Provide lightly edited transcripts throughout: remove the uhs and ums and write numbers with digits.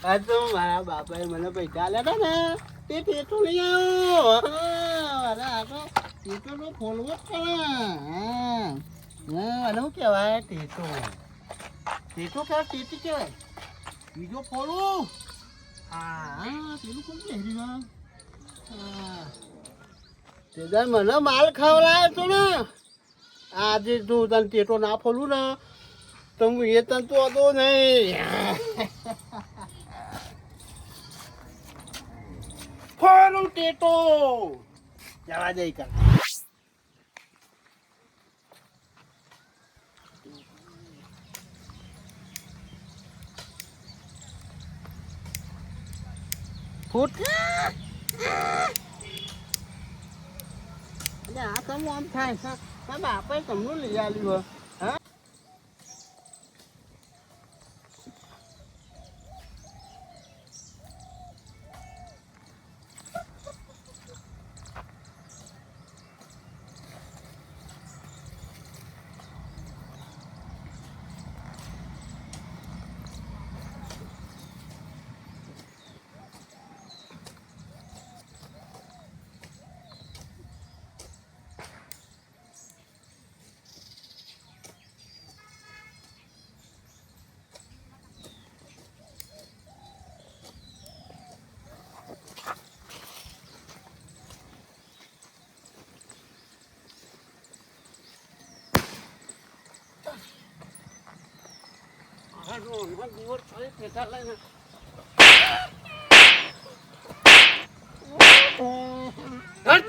આ તો મારા બાપાએ મને પૈસા આલ્યા હતા ને તે ટેટો લઈ આવ્યો. અરે આ તો ટેટો તો ખોલવો જ પડે. અને શું કહેવાય ટેટો ટેટો કહેવાય ટેટી કહેવાય બીજો ખોલું. હા પેલું કોણ પહેર્યું? તે મને માલ ખવડાયો તો ને આજે તું તને ટેટો ના ખોલું ને તો હું એ તને તો હતો નહીં. ખોલું ટેટો જવા દઈ કર. ફૂટ આ તમે આમ થાય બાપાએ તમને લઈ આવ્યું. હા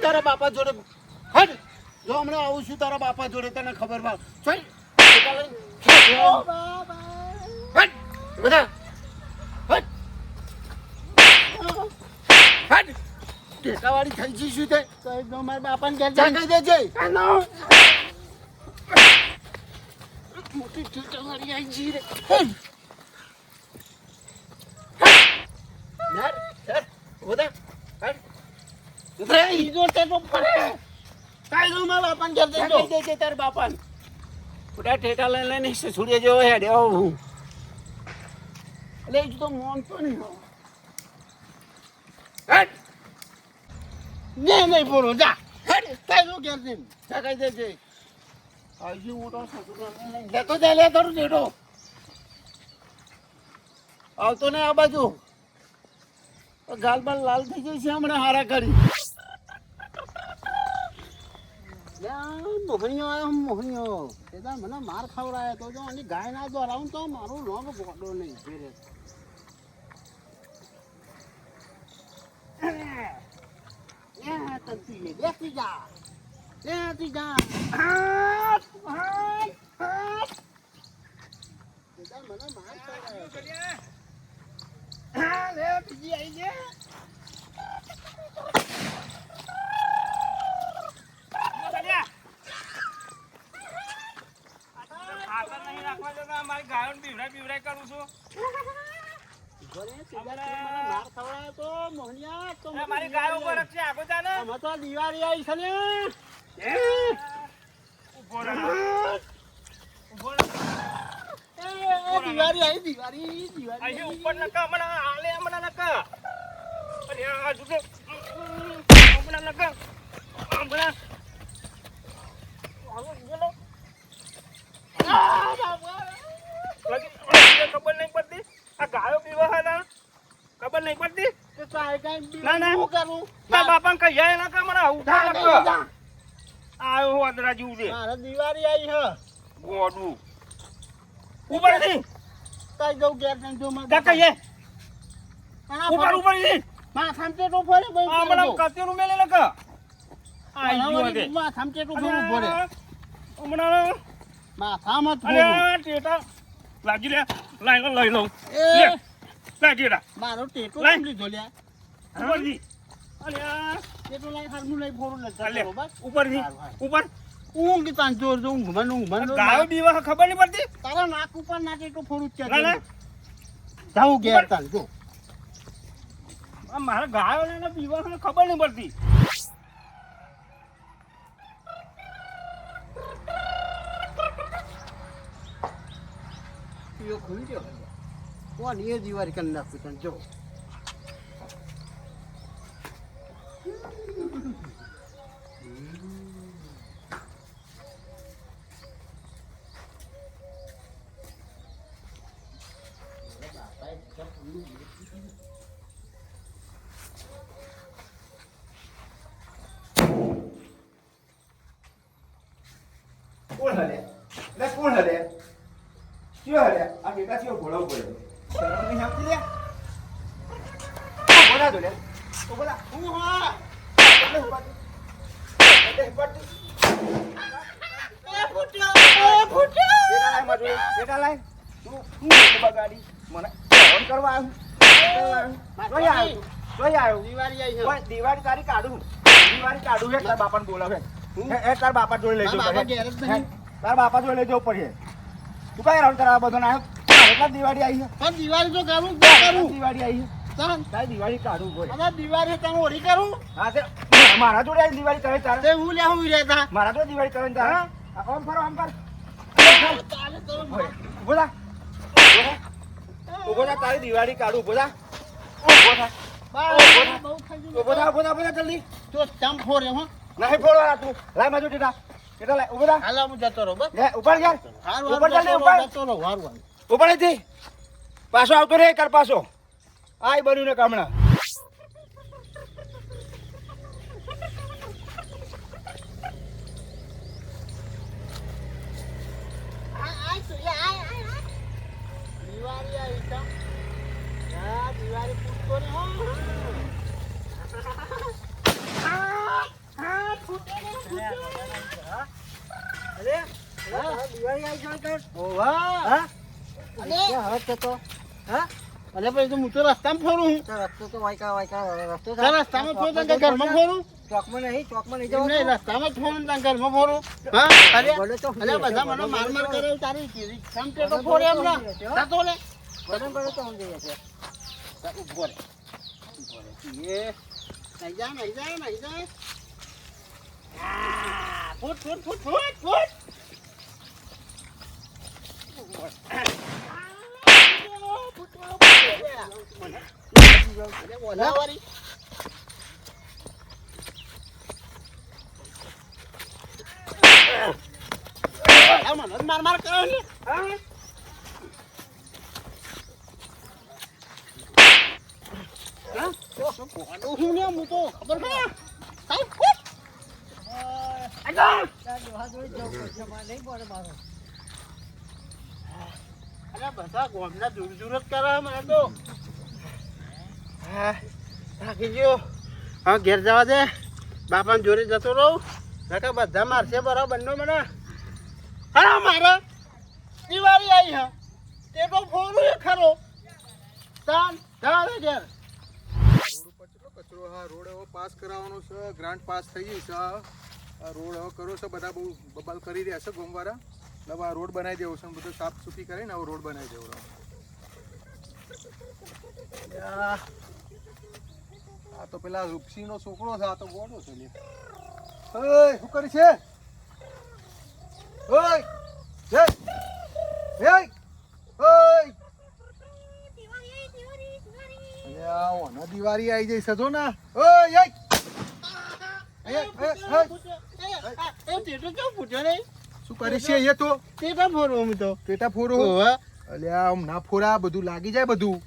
તારા બાપા જોડે હટ જો હમણાં આવું છું તારા બાપા જોડે તને ખબર પડે. બધા ટેકાવાળી થઈ જઈ શું થાય મારા બાપાને ઘેર કહી દેજે. મોટી ટેકાવાળી આવી જઈ રે. તાર બાપા બધા ઠેકા લઈ લઈને છોડીએ જેવો હેડે હું એટલે તો મોનતો નહીં નહીં બોલો જા કાયદો ઘેર જઈને કહી દેજે. હજી હું તો લેતો જાય લે કરું જેટો આવતો ને આ બાજુ ગાલ બાલ લાલ થઈ જાય છે હમણાં હારા કરી. મોહણીઓ આવ્યો મોહણીઓ તેદાર મને માર ખવડાયો તો જો આની ગાય ના દોરાવું તો મારું લોગ ગોડો નહીં ફેરે. બેસી જા બેસી જા તેદાર મને માર ખવડાયો. હા લે બીજી આવી છે. મારી ગાયો બીવરાય કરું છું. મારી ગાયો ઉપર છે આગળ ચાલે. તો દિવાળી આવી છે ને દિવાળી આવી દિવાળી ઉપર નકા હમણાં હાલે હમણાં નકા હમણાં નકા હમણાં ખબર નહીં પડતી આ ગાયો પીવા ખબર નહીં પડતી. ના ના હું કરું બાપા કઈ જાય ના કા મને આવું આવ્યો વાદરા જેવું છે. મારે દિવાળી આવી હ ગોડું ઉપર થી કઈ દઉં ઘેર જો કહીએ ઉપર ઉપર થી માથામ ચેટો ફરે હમણાં કતેરું મેલે ને કા માથામ ચેટો ફરવું પડે હમણાં માથામાં ટેટા લાગી લે લઈ લઉં ટેટા મારો ટેટો લીધો લ્યા ઉપરથી ટેટો લઈ હારનું લઈ ફોરું ઉપરથી ઉપર ઊંઘ તાન જોર જો ઊંઘ ગાયો બીવા ખબર નહીં પડતી. તારા નાક ઉપર ના ટેટો ફોરું જ છે. જાઉં ઘેર તાન જો મારા ગાયો ને બીવા ખબર નહીં પડતી. ખુલી ગયો કોણ એ દિવાળી કરી નાખું તને જો કોણ હલે લે કોણ હલે ક્યો હલે આ બેટા ક્યો બોલાવ પડે શરમ નહીં આવતી લે બોલા દો લે તો બોલા હું હા એટલે ઉપાડી એ ફૂટ્યો બેટા લાય માજો બેટા લાય તું હું બગાડી મને ફોન કરવા આવ્યો જોઈ આવ્યો દિવાળી આવી છે ઓય દિવાળી તારી કાઢું દિવાળી કાઢું હે તાર બાપાને બોલાવે એ તાર બાપા જોડે લઈ બાપા જાવ ઘેર જ નહીં. તાર બાપા જોડે લઈ જવું પડે તું કઈ રાઉન્ડ કરાવવા બધો ના એટલા દિવાળી આવી છે પણ દિવાળી તો કરું તો કરું દિવાળી આવી છે ચાલ તારી દિવાળી કાઢું બોલ અને દિવાળી તમે ઓરી કરું હા તે મારા જોડે આવીને દિવાળી કરે તારે તે હું લે હું રહેતા મારા જોડે દિવાળી કરે ને તારે આ ઓમ ફરો આમ કર ચાલે તો ઉભો થા ઉભો થા તારી દિવાળી કાઢું ઉભો થા ઉભો થા બહુ ખાઈ ઉભો થા ઉભો થા ઉભો થા જલ્દી તો ચમ ફોરે હો નહીં ફોડવાના તું લાય માજો ટેટા ટેટા લાય ઉભો થા હાલા હું જતો રહો બસ લે ઉપર યાર હારું ઉપર જલ્દી ઉપર જતો રહો હારું ઉપર અહીંથી પાછો આવતો રે કર પાછો આય બન્યું ને કામણા દિવાળી આવી છે હા દિવાળી પૂછતો ને હો દિવાળી આવી જાય કર ઓવા હા અલે તો હા અલે ભાઈ તો હું તો રસ્તામાં ફરું હું રસ્તો તો વાયકા રસ્તો તાર રસ્તામાં ફરું તને ઘરમાં ફરું ચોકમાં નહીં એમ નહીં રસ્તામાં જ ફરું તને ઘરમાં ફરું હા અરે ભલે તો અલે બધા મને માર માર કરે એવું તારી રિક્ષામાં ટેટો ફોડે એમ ના તાતો લે બરાબર તો હું જઈએ છે ઉભો રે એ નહીં જાય ફૂટ ફૂટ ફૂટ ફૂટ ફૂટ માર માર કરો ને હું ને હું તો ખબર ના સાહેબ ફૂટ અરે બધા ગોમના દૂર દૂર જ કરે મને તો હા થાકી ગયો હા ઘેર જવા દે બાપાને જોડે જતો રહું નકર બધા મારશે બરાબર નો મને અરે મારે દિવાળી આવી હા તે તો ફોડું એ ખરો ચાલ ચાલે ઘેર રોડ ઉપર કેટલો કચરો હા રોડ હવે પાસ કરાવવાનો છે ગ્રાન્ટ પાસ થઈ ગઈ છે આ રોડ હવે કરો છે બધા બહુ બબાલ કરી રહ્યા છે ગોમવાળા હવે આ રોડ બનાવી દેવો છે બધું સાફ સુફી કરીને હવે રોડ બનાવી દેવો આ તો પેલા રૂપસીનો છોકરો છે આ તો ગોડો છે લે ઓય શું કરી છે ઓય જય ઓય ઓય ઓના દિવાળી આવી જઈ સજો ના ઓય શું કરી છે એ તો ટેટા ફોડું હું તો પેટા ફોડો ઓવા અલ્યા આમ ના ફોડા બધું લાગી જાય બધું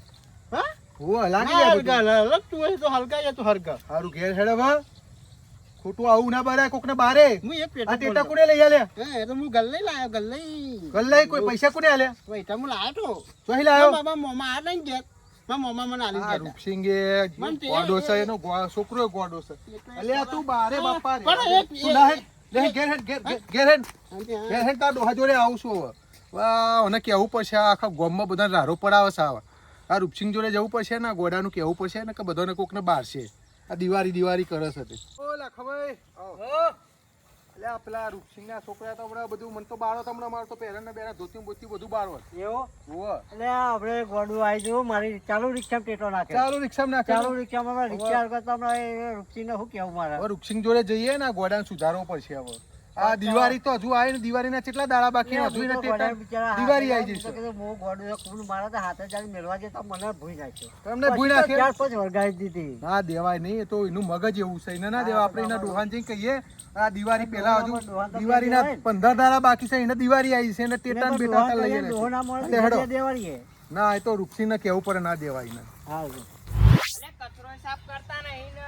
હા હો લાગી જાય બધું હલકા લગતું હોય તો હલકા ya તો હરકા હારું ઘેર હેડે વા ખોટું આવું ના બારે કોકને બારે હું એક આ પેટા ટેટા કોને લઈ આલે હે તો હું ગલ્લે લાયો ગલ્લે ગલ્લાઈ કોઈ પૈસા કોને આલે પૈસા હું લાયો તો ચોહી લાયો બાબા મોમાં આ લઈને ગયા મારા મોમાં મને આલી આ ગયા રૂપસિંગે મન તે- ગોડો છે એનો છોકરો ગોડો છે અલ્યા તું બારે બાપા રે પણ એક- તું ના હેડ લે ઘેર હેડ ઘેર હેડ ઘેર હેડ તાર ડોહા જોડે આવું છું હવે વાહ મને કેવું પડશે આ આખા ગામમાં બધા રારો પડાવે છે આવા આ રૂપસિંગ જોડે જવું પડશે ને આ ગોડાનું કેવું પડશે ને કે બધાને કોકને બારશે આ દિવાળી કરે છે તે ઓલા ખબર એટલે આ પેલા રૂપસિંગના છોકરા તો હમણાં બધું મને તો બાળો તમને મારતો પહેરણ બેરા ધોતી બોતી બધું બાળો એવો હોવે એટલે આપણે ગોડું આવી જવું મારી ચાલુ રિક્ષામાં ટેટો નાખે ચાલુ રિક્ષામાં નાખે ચાલુ રિક્ષામાં રિક્ષા કરતા હમણાં રૂપસીને શું કેવું મારે હવે રૂપસિંગ જોડે જઈએ ને આ ગોડાને સુધારવો પડશે હવે આ દિવાળી તો હજુ આવી ને દિવાળીના કેટલા દાડા બાકી હજુ એને દિવાળી આવી જશે તમને ભૂઈ નાખે ના દેવાય નહીં એ તો એનું મગજ એવું છે એને ના દેવા આપણે એના ડોહાન જઈને કહીએ આ દિવાળી પહેલા હજુ દિવાળીના 15 દાડા બાકી છે એને દિવાળી આવી છે એને ટેટા ને બેટા લઈ લે ના એ તો રૂપસિંહ ને કેવું પડે ના દેવાય ને કચરો સાફ કરતા નહીં ને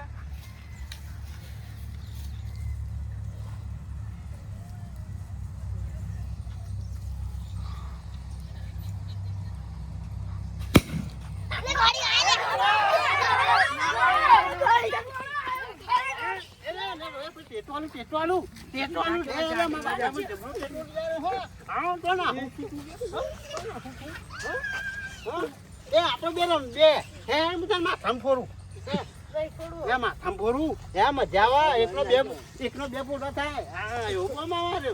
માથામાં ફોરું મજા આવે એકનો બે ફોટો થાય હા એવું કામ આવે